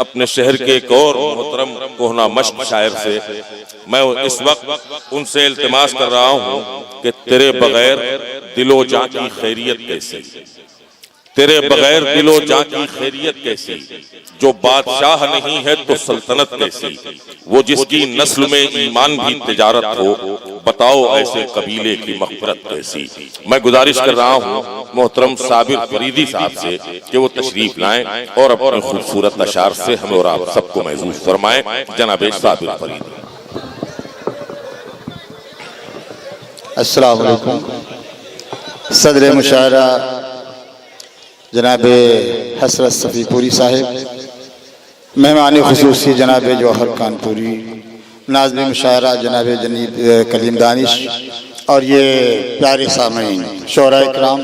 अपने शहर के एक और मोहतरम कोहना मश्क शायर से मैं इस वक्त उनसे इल्तिमास कर रहा हूँ कि तेरे बगैर दिलो जां की खैरियत कैसी, तेरे बगैर दिलो जां की खैरियत कैसी, जो बादशाह नहीं है तो सल्तनत कैसी, वो जिसकी नस्ल में ईमान भी तिजारत हो, बताओ ऐसे कबीले की मग़फ़िरत कैसी। मैं गुजारिश कर रहा हूँ मोहतरम साबिर फरीदी साहब से कि वो तशरीफ लाएं और अपने खूबसूरत अशार से हमें और आप सबको महसूस फरमाएं। जनाब साबिर फरीदी। अस्सलाम वालेकुम। सदर मुशायरा जनाब हसरत सफ़ीपुरी साहिब, मेहमान खुसूसी जनाब जौहर कानपुरी, नाज़िम मुशायरा जनाब जनीब कलीम दानिश और ये प्यारे सामईन शोरा इकराम,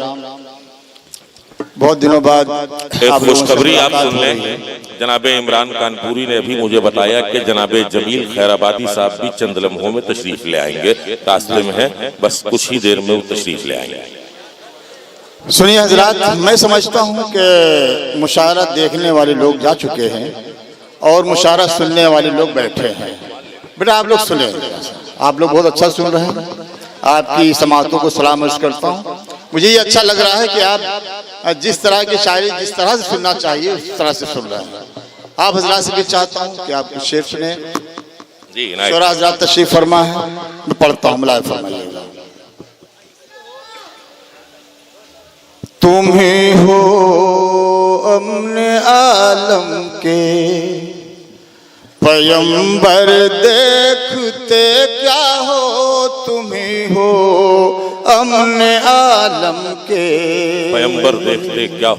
बहुत दिनों बाद एक खुशखबरी आप सुन लें। जनाब इमरान कानपुरी ने अभी मुझे बताया कि जनाब जमील खैराबादी साहब भी चंद लम्हों में तशरीफ ले आएंगे, रास्ते में है, बस कुछ ही देर में वो तशरीफ ले आएंगे। सुनिए हजरात, मैं समझता हूँ कि मुशायरा देखने वाले लोग जा चुके हैं और मुशायरा सुनने वाले लोग बैठे हैं। बेटा आप लोग सुने, आप लोग बहुत अच्छा सुन रहे हैं, आपकी समातों को सलाम अर्ज़ करता हूँ। मुझे ये अच्छा लग रहा है कि आप जिस तरह की शायरी जिस तरह से सुनना चाहिए उस तरह से सुन रहे हैं। आप हजरात से भी चाहता हूँ कि आप कुछ शेर सुने। शोरा हजरात तशरीफ फरमा है, मैं पढ़ता हूँ, मुलाय फरमाइएगा। तुम ही हो अमने आलम के पैगंबर, देखते क्या हो, तुम ही हो अमने आलम के पैगंबर, देखते क्या हो,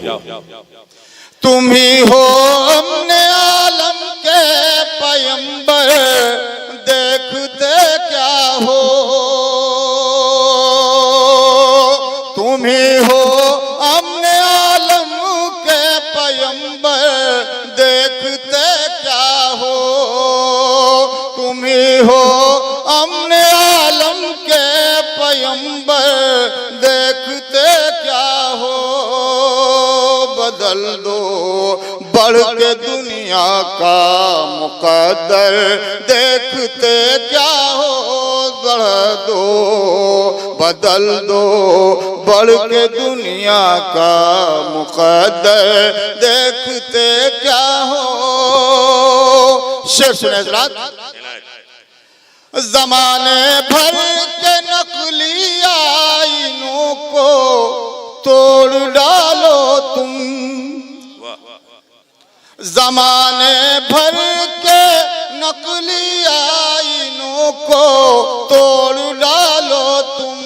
तुम ही हो अमने आलम के पैगंबर, देखते क्या हो, तुम ही हो अमने आलम के पैगंबर, देखते क्या हो, तुम ही हो अमने आलम के पैगंबर, देखते क्या हो, बदल दो बढ़ के दुनिया का मुकद्दर, देखते क्या हो, बढ़ दो बदल दो बढ़ के दुनिया का मुकद्दर, देखते क्या हो। शेर सुने हज़रात। ज़माने भर के नकली आईनों को तोड़ डालो तुम, ज़माने भर के नकली आईनों को तोड़ डालो तुम,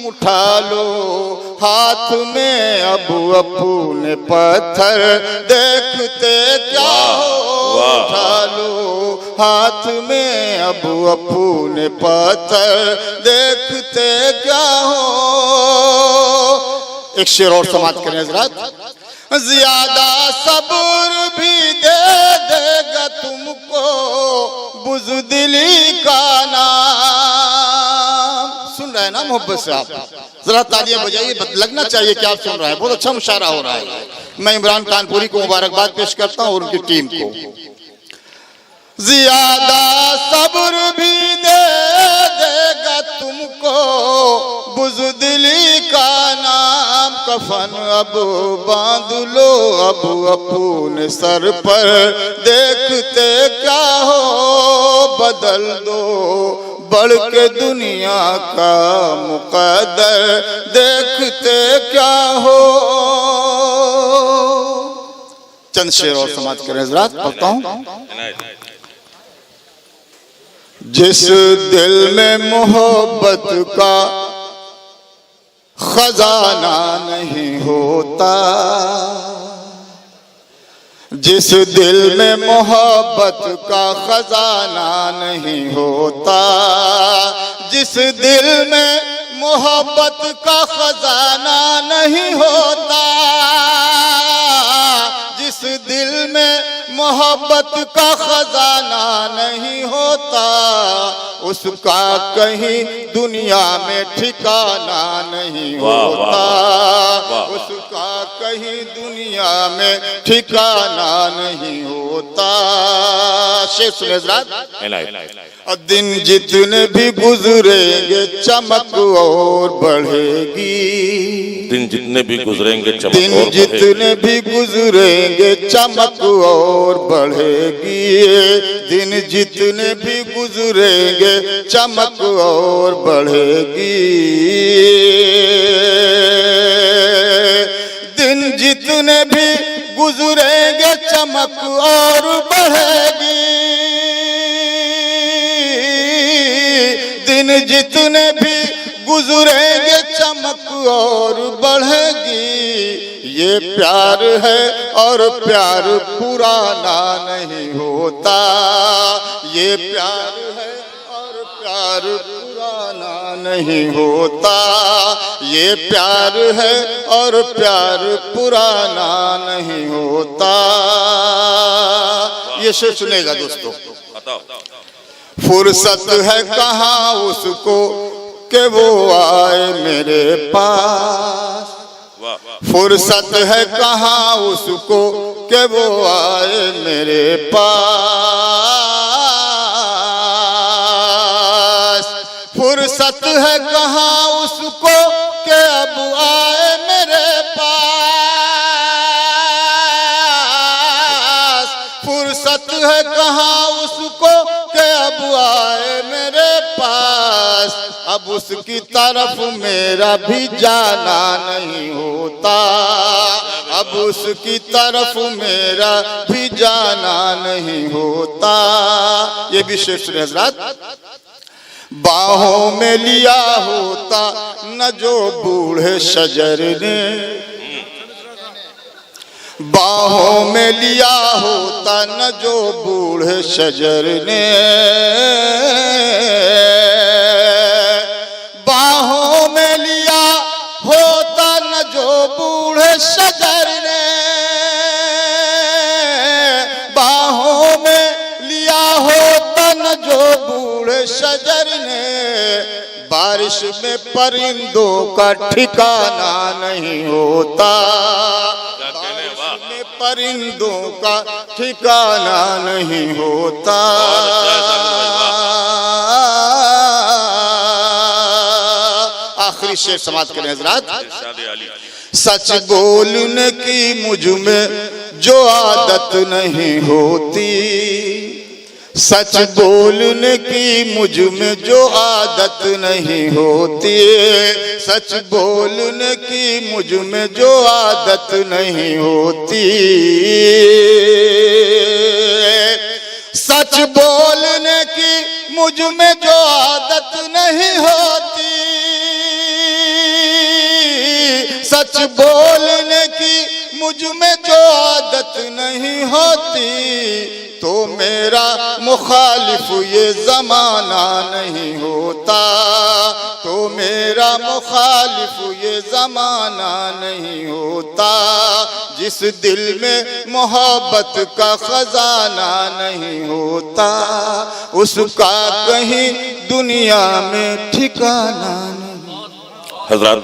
उठा लो हाथ में अब अपने पत्थर, देखते क्या हो, उठा लो हाथ में अब अपने पत्थर, देखते क्या हो। एक शेर और समाप्त करें हज़रात। ज्यादा सब्र भी दे देगा तुमको बुज़दिली का नाम। सुन रहे हैं ना मोहब्बत से आप, जरा तालियां बजाइए, लगना चाहिए कि आप सुन रहे हैं। बहुत अच्छा मुशायरा हो रहा है। मैं इमरान कानपुरी को मुबारकबाद पेश करता हूँ और उनकी टीम को। ज्यादा सब्र भी दे देगा तुमको बुज़दिली का नाम, कफन अब बांध लो अब अपने सर पर, देखते क्या हो, बदल दो बढ़ के दुनिया का मुकद्दर, देखते क्या हो। चंद शेर और समाप्त करें हज़रात, पढ़ता हूँ। जिस दिल में मोहब्बत का खजाना नहीं होता, जिस दिल में मोहब्बत का खजाना नहीं होता, जिस दिल में मोहब्बत का खजाना नहीं होता, जिस दिल में मोहब्बत का खजाना नहीं होता उसका कहीं दुनिया में ठिकाना नहीं होता, उसका कहीं दुनिया में ठिकाना नहीं होता। शेख सुने हज़रात, और दिन जितने भी गुजरेंगे चमक और बढ़ेगी, दिन जितने भी गुजरेंगे चमक दिन और जितने भी गुजरेंगे चमक और बढ़ेगी, दिन जितने भी गुजरेंगे चमक और बढ़ेगी, दिन जितने भी गुजरेंगे चमक और बढ़ेगी, दिन जितने भी गुजरेंगे चमक और बढ़ेगी। ये प्यार है और प्यार पुराना नहीं होता, ये प्यार है और प्यार पुराना नहीं होता, ये प्यार है और प्यार पुराना नहीं होता। ये शेर सुनेगा दोस्तों। फुर्सत है कहाँ उसको कि वो आए मेरे पास, फुर्सत है कहाँ उसको कि वो आए मेरे पास, फुर्सत है कहाँ उसको कि अब आए मेरे पास, फुर्सत है कहाँ उसको कि अब आए मेरे पास, अब उसकी तरफ मेरा भी जाना नहीं होता, अब उसकी तरफ मेरा भी जाना नहीं होता। ये भी शेर सुने हज़रात। बाहों में लिया होता न जो बूढ़े शजर ने, बाहों में लिया होता न जो बूढ़े शजर ने, बाहों में लिया होता न जो बूढ़े शजर ने, बाहों में लिया होता न जो बूढ़े शजर ने, बारिश में परिंदों का ठिकाना नहीं होता, बारिश में परिंदों का ठिकाना नहीं होता। आखिरी शेर समाप्त करें हज़रात। सच बोलने की मुझ में जो आदत नहीं होती, सच बोलने की मुझ में जो आदत नहीं होती, सच बोलने की मुझ में जो आदत नहीं होती, सच बोलने की मुझ में जो आदत नहीं होती, सच बोलने की मुझ में जो आदत नहीं होती, तो मेरा मुखालिफ ये ज़माना नहीं होता, तो मेरा मुखालिफ ये ज़माना नहीं होता। जिस दिल में मोहब्बत का खजाना नहीं होता उसका कहीं दुनिया में ठिकाना नहीं। हज़रात